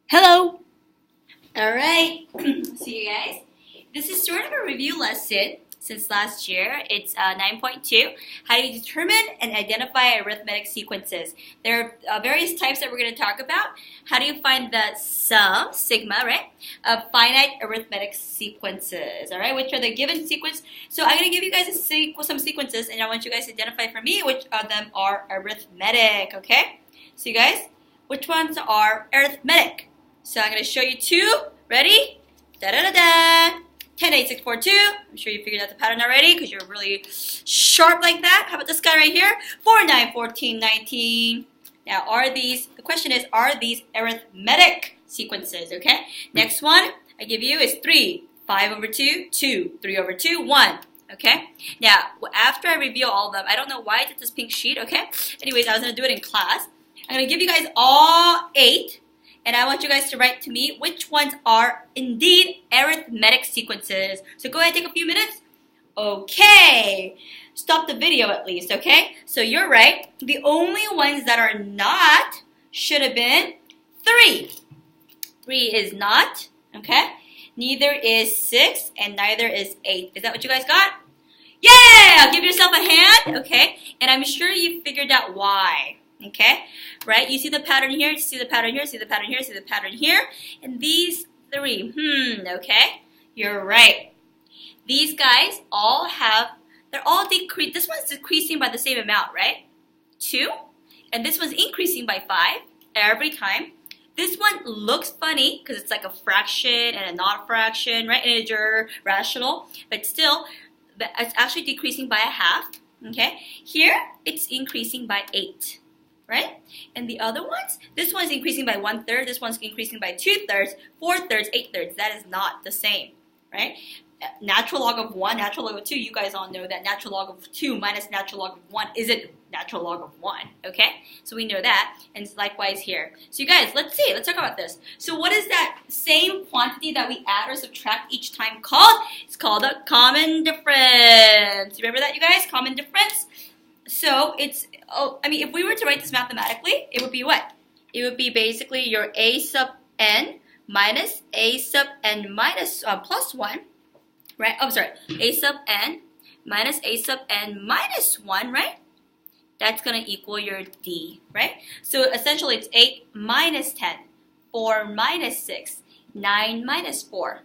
Hello! Alright, see you guys. This is sort of a review lesson since last year. It's 9.2, how do you determine and identify arithmetic sequences. There are various types that we're going to talk about. How do you find the sum, sigma, right, of finite arithmetic sequences, alright, which are the given sequence. So I'm going to give you guys some sequences, and I want you guys to identify for me which of them are arithmetic, okay? So you guys, which ones are arithmetic? So I'm going to show you two. Ready? Da-da-da-da. 10, 8, 6, 4, 2. I'm sure you figured out the pattern already because you're really sharp like that. How about this guy right here? 4, 9, 14, 19. Now, the question is, are these arithmetic sequences, okay? Next one I give you is 3, 5 over 2, 2, 3 over 2, 1. Okay? Now, after I reveal all of them, I don't know why I did this pink sheet, okay? Anyways, I was going to do it in class. I'm going to give you guys all 8. And I want you guys to write to me which ones are indeed arithmetic sequences. So go ahead and take a few minutes. Okay. Stop the video at least, okay? So you're right. The only ones that are not should have been 3. 3 is not, okay? Neither is 6 and neither is 8. Is that what you guys got? Yeah! Give yourself a hand, okay? And I'm sure you figured out why. Okay, right? You see the pattern here, you see the pattern here, see the pattern here, see the pattern here, and these 3, okay? You're right. These guys all have, they're all decreasing. This one's decreasing by the same amount, right? 2, and this one's increasing by 5 every time. This one looks funny because it's like a fraction and a not fraction, right? Integer, rational, but still, it's actually decreasing by a half, okay? Here, it's increasing by 8. Right? And the other ones, this one's increasing by 1/3, this one's increasing by 2/3, 4/3, 8/3. That is not the same, right? Natural log of 1, natural log of 2, you guys all know that natural log of 2 minus natural log of 1 isn't natural log of 1, okay? So we know that, and likewise here. So you guys, let's talk about this. So what is that same quantity that we add or subtract each time called? It's called a common difference. Remember that, you guys? Common difference? So it's, if we were to write this mathematically, it would be what? It would be basically your a sub n minus a sub n minus plus 1, right? Oh, sorry, a sub n minus a sub n minus 1, right? That's going to equal your d, right? So essentially it's 8 minus 10, 4 minus 6, 9 minus 4,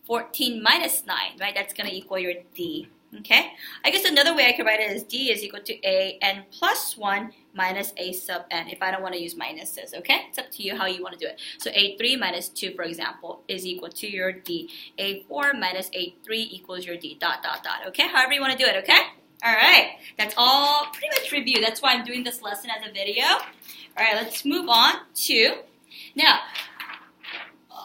14 minus 9, right? That's going to equal your d. Okay, I guess another way I could write it is d is equal to a n plus 1 minus a sub n, if I don't want to use minuses, okay? It's up to you how you want to do it. So a3 minus 2, for example, is equal to your d. a4 minus a3 equals your d, dot, dot, dot, okay? However you want to do it, okay? All right, that's all pretty much review. That's why I'm doing this lesson as a video. All right, let's move on to, now,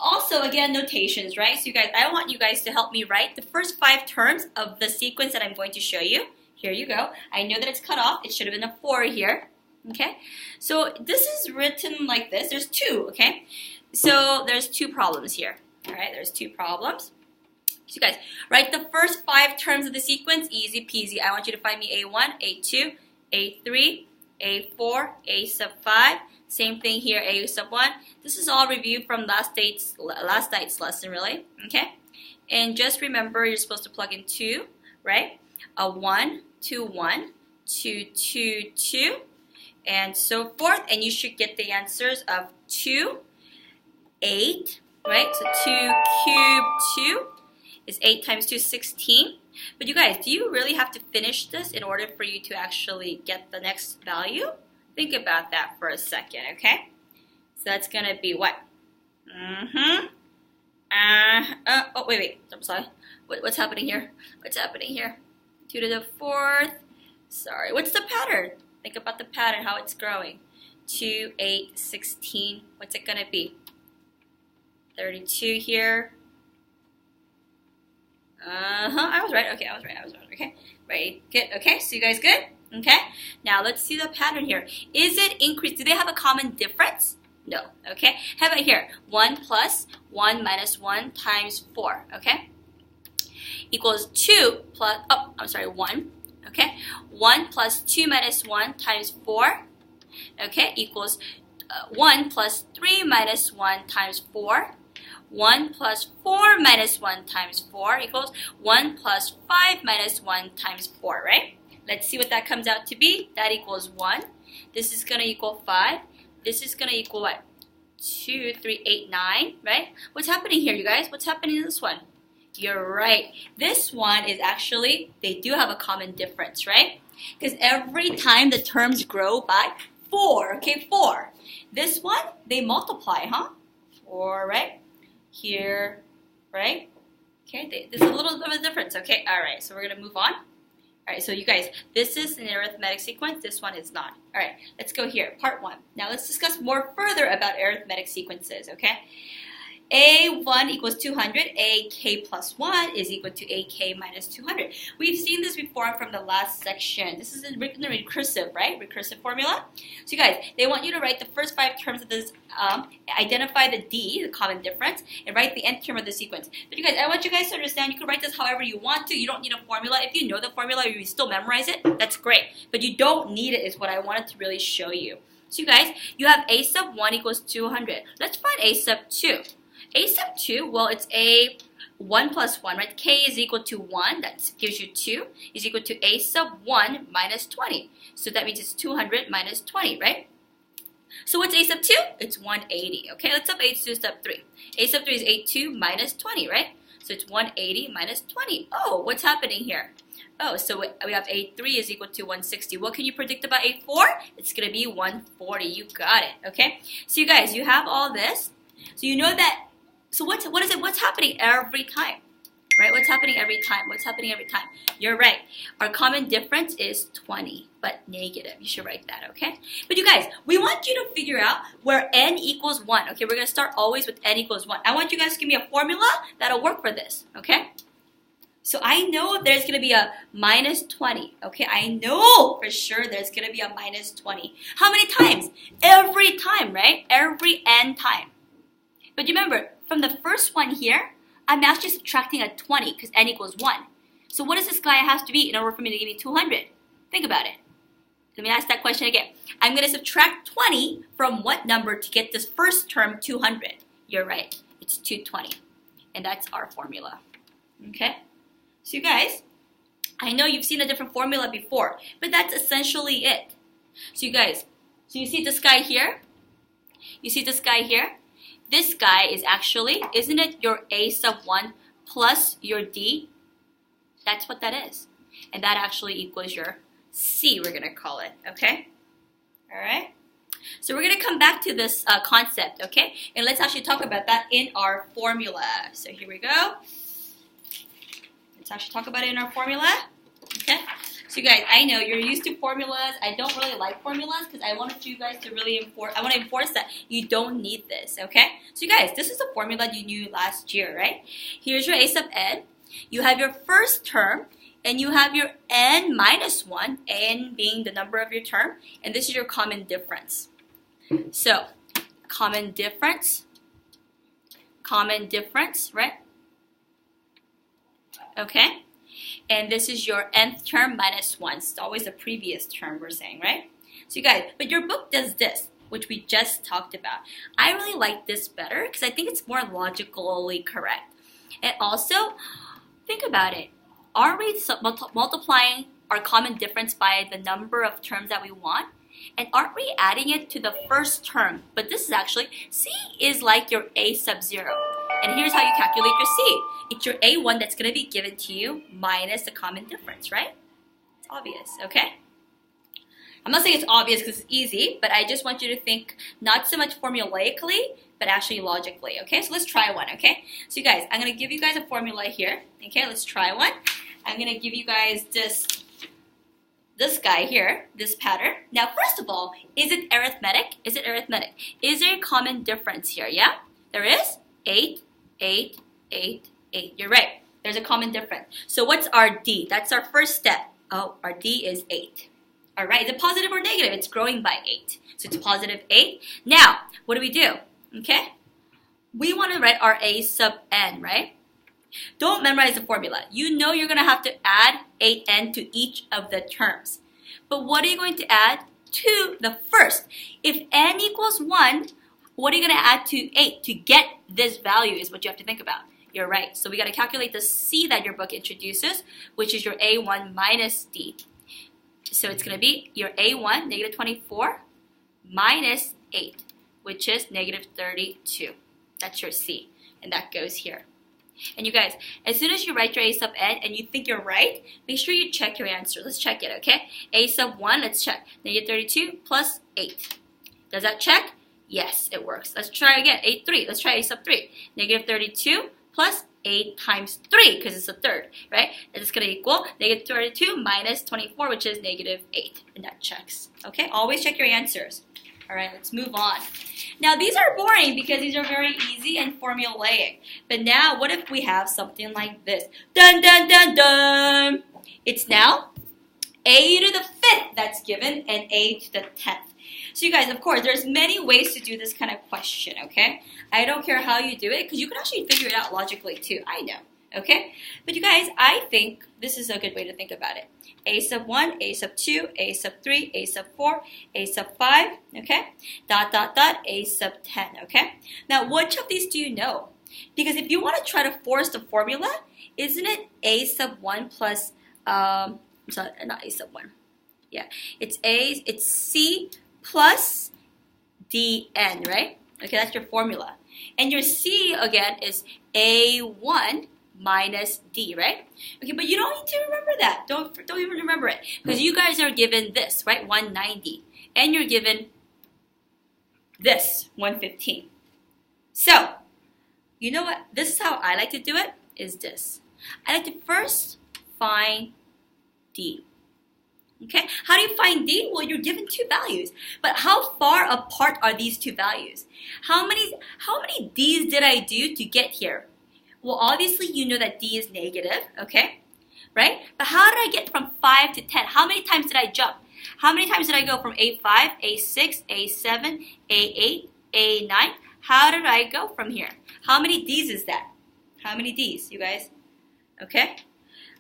also, again, notations, right? So you guys, I want you guys to help me write the first 5 terms of the sequence that I'm going to show you. Here you go. I know that it's cut off. It should have been a 4 here, okay? So this is written like this. There's 2, okay? So there's 2 problems here, all right? There's 2 problems. So you guys, write the first 5 terms of the sequence, easy peasy. I want you to find me A1, A2, A3, A4, A sub 5. Same thing here, A sub 1. This is all review from last night's lesson, really. Okay? And just remember, you're supposed to plug in 2, right? A 1, 2, 1, 2, 2, 2, and so forth. And you should get the answers of 2, 8, right? So 2 cubed 2 is 8 times 2, 16. But you guys, do you really have to finish this in order for you to actually get the next value? Think about that for a second, okay? So that's going to be what? Oh, wait. I'm sorry. What's happening here? What's happening here? 2 to the 4th. Sorry. What's the pattern? Think about the pattern, how it's growing. 2, 8, 16. What's it going to be? 32 here. I was right. Okay, I was right. Okay. Right. Good. Okay, so you guys good? Okay, now let's see the pattern here. Is it increased? Do they have a common difference? No, okay. How about here? 1 plus 1 minus 1 times 4, okay? Equals 2 plus, 1, okay? 1 plus 2 minus 1 times 4, okay? Equals 1 plus 3 minus 1 times 4. 1 plus 4 minus 1 times 4 equals 1 plus 5 minus 1 times 4, right? Let's see what that comes out to be. That equals 1. This is going to equal 5. This is going to equal what? 2, 3, 8, 9, right? What's happening here, you guys? What's happening in this one? You're right. This one is actually, they do have a common difference, right? Because every time the terms grow by 4, okay, 4. This one, they multiply, huh? 4, right? Here, right? Okay, there's a little bit of a difference, okay? All right, so we're going to move on. All right, so you guys, this is an arithmetic sequence. This one is not. All right, let's go here, part 1. Now let's discuss more further about arithmetic sequences, okay? A1 equals 200, AK plus 1 is equal to AK minus 200. We've seen this before from the last section. This is a recursive, right? Recursive formula. So you guys, they want you to write the first 5 terms of this, identify the D, the common difference, and write the nth term of the sequence. But you guys, I want you guys to understand, you can write this however you want to. You don't need a formula. If you know the formula, you still memorize it, that's great. But you don't need it is what I wanted to really show you. So you guys, you have A sub 1 equals 200. Let's find A sub 2. A sub 2, well, it's A 1 plus 1, right? K is equal to 1, that gives you 2, is equal to A sub 1 minus 20. So that means it's 200 minus 20, right? So what's A sub 2? It's 180, okay? Let's sub A to sub 3. A sub 3 is A2 minus 20, right? So it's 180 minus 20. Oh, what's happening here? Oh, so we have A3 is equal to 160. What can you predict about A4? It's going to be 140. You got it, okay? So you guys, you have all this. So you know that. So what is it? What's happening every time? Right? What's happening every time? What's happening every time? You're right. Our common difference is 20, but negative. You should write that, okay? But you guys, we want you to figure out where n equals 1. Okay, we're going to start always with n equals 1. I want you guys to give me a formula that'll work for this, okay? So I know there's going to be a minus 20, okay? I know for sure there's going to be a minus 20. How many times? Every time, right? Every n time. But remember, from the first one here, I'm actually subtracting a 20 because n equals 1. So what does this guy have to be in order for me to give me 200? Think about it. Let me ask that question again. I'm going to subtract 20 from what number to get this first term 200? You're right. It's 220. And that's our formula. Okay? So you guys, I know you've seen a different formula before, but that's essentially it. So you guys, so you see this guy here? You see this guy here? This guy is actually, isn't it your A sub 1 plus your D? That's what that is. And that actually equals your C, we're going to call it, okay? All right? So we're going to come back to this concept, okay? And let's actually talk about that in our formula. So here we go. Let's actually talk about it in our formula, okay? So you guys, I know you're used to formulas. I don't really like formulas because I wanted you guys to really enforce that you don't need this, okay? So you guys, this is a formula you knew last year, right? Here's your A sub n. You have your first term, and you have your n minus 1, n being the number of your term, and this is your common difference. So, common difference, right? Okay? And this is your nth term minus 1. It's always the previous term we're saying, right? So you guys, but your book does this, which we just talked about. I really like this better because I think it's more logically correct. And also, think about it. Are we multiplying our common difference by the number of terms that we want? And aren't we adding it to the first term? But this is actually, C is like your A sub 0. And here's how you calculate your C. It's your A1 that's going to be given to you minus the common difference, right? It's obvious, okay? I'm not saying it's obvious because it's easy, but I just want you to think not so much formulaically, but actually logically, okay? So let's try one, okay? So you guys, I'm going to give you guys a formula here, okay? Let's try one. I'm going to give you guys this guy here, this pattern. Now, first of all, is it arithmetic? Is it arithmetic? Is there a common difference here, yeah? There is? 8, 8, 8, 8. You're right. There's a common difference. So what's our D? That's our first step. Oh, our D is 8. All right, is it positive or negative? It's growing by 8. So it's positive 8. Now, what do? Okay? We want to write our A sub n, right? Don't memorize the formula. You know you're going to have to add 8n to each of the terms. But what are you going to add to the first. If n equals 1, what are you going to add to 8 to get this value is what you have to think about. You're right. So we got to calculate the c that your book introduces, which is your a1 minus d. So it's going to be your a1, negative 24, minus 8, which is negative 32. That's your c, and that goes here. And you guys, as soon as you write your a sub n and you think you're right, make sure you check your answer. Let's check it, okay? A sub 1, let's check. Negative 32 plus 8. Does that check? Yes, it works. Let's try again. 8, 3. Let's try a sub 3. Negative 32 plus 8 times 3, because it's a third, right? And it's going to equal negative 32 minus 24, which is negative 8. And that checks, okay? Always check your answers. All right, let's move on. Now, these are boring because these are very easy and formulaic. But now, what if we have something like this? Dun, dun, dun, dun! It's now a to the 5th that's given and a to the 10th. So you guys, of course, there's many ways to do this kind of question, okay? I don't care how you do it because you can actually figure it out logically too. I know, okay? But you guys, I think this is a good way to think about it. A sub 1, A sub 2, A sub 3, A sub 4, A sub 5, okay? Dot, dot, dot, A sub 10, okay? Now, which of these do you know? Because if you want to try to force the formula, isn't it A sub 1 plus, sorry, not A sub 1. Yeah, it's C plus dn, right? Okay, that's your formula. And your C, again, is A1 minus D, right? Okay, but you don't need to remember that. Don't even remember it. Because you guys are given this, right? 190. And you're given this, 115. So, you know what? This is how I like to do it, is this. I like to first find D. Okay, how do you find D? Well, you're given two values. But how far apart are these two values? How many D's did I do to get here? Well, obviously, you know that D is negative, okay? Right? But how did I get from 5 to 10? How many times did I jump? How many times did I go from A5, A6, A7, A8, A9? How did I go from here? How many D's is that? How many D's, you guys? Okay?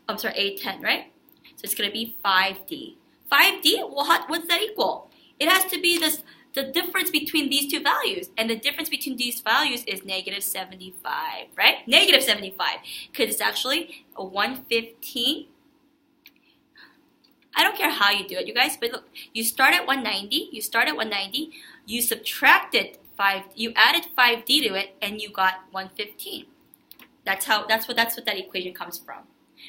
I'm sorry, A10, right? So it's going to be 5D. 5D, well, what's that equal? It has to be the difference between these two values. And the difference between these values is negative 75, right? Negative 75, because it's actually a 115. I don't care how you do it, you guys, but look, you start at 190, you subtracted 5, you added 5D to it, and you got 115. That's what that equation comes from.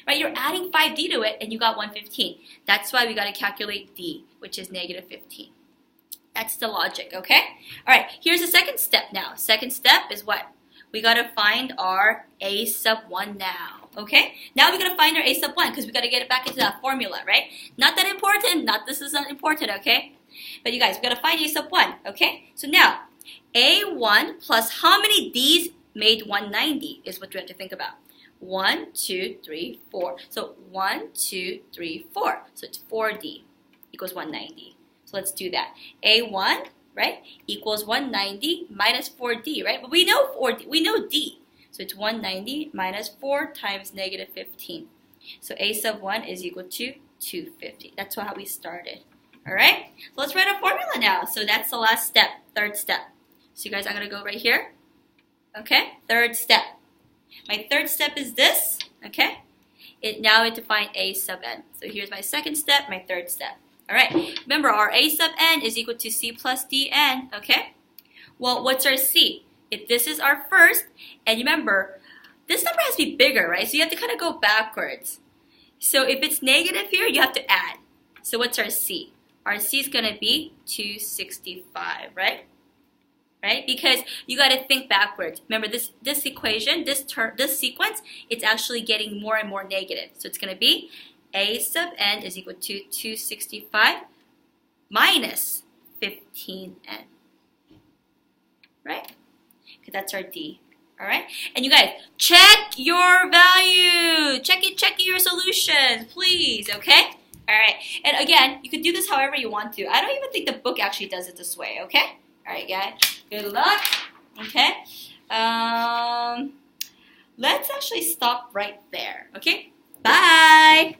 Right, you're adding 5D to it, and you got 115. That's why we got to calculate D, which is negative 15. That's the logic, okay? All right, here's the second step now. Second step is what? We got to find our A sub 1 now, okay? Now we got to find our A sub 1 because we got to get it back into that formula, right? Not that important. This is not important, okay? But you guys, we got to find A sub 1, okay? So now, A1 plus how many D's made 190 is what we have to think about. 1, 2, 3, 4. So 1, 2, 3, 4. So it's 4D equals 190. So let's do that. A1, right, equals 190 minus 4D, right? But we know 4D, we know D. So it's 190 minus 4 times negative 15. So A sub 1 is equal to 250. That's how we started. All right? So let's write a formula now. So that's the last step, third step. So you guys, I'm going to go right here. Okay? Third step. My third step is this, okay? Now I have to find A sub n. So here's my second step, my third step. All right, remember our A sub n is equal to C plus dn, okay? Well, what's our C? If this is our first, and remember, this number has to be bigger, right? So you have to kind of go backwards. So if it's negative here, you have to add. So what's our C? Our C is going to be 265, right? Right? Because you got to think backwards. Remember, this equation, this sequence, it's actually getting more and more negative. So it's going to be A sub n is equal to 265 minus 15n. Right? Okay, that's our D. All right? And you guys, check your value. Check your solutions, please. Okay? All right. And again, you can do this however you want to. I don't even think the book actually does it this way. Okay? All right, guys. Good luck. Okay. Let's actually stop right there. Okay. Bye.